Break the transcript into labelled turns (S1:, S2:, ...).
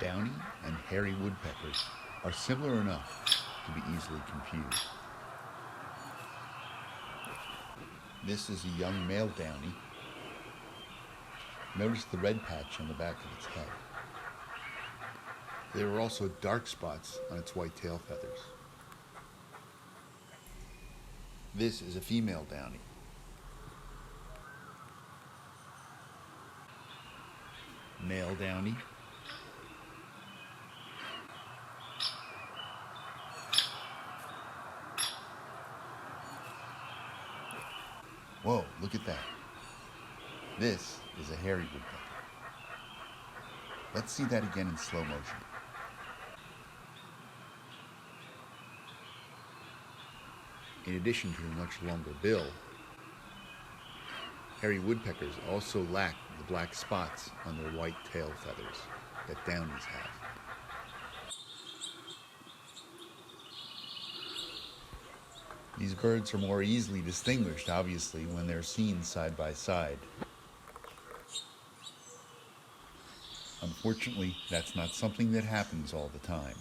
S1: Downy and hairy woodpeckers are similar enough to be easily confused. This is a young male downy. Notice the red patch on the back of its head. There are also dark spots on its white tail feathers. This is a female downy. Male downy. Whoa, look at that. This is a hairy woodpecker. Let's see that again in slow motion. In addition to a much longer bill, hairy woodpeckers also lack the black spots on their white tail feathers that downies have. These birds are more easily distinguished, obviously, when they're seen side by side. Unfortunately, that's not something that happens all the time.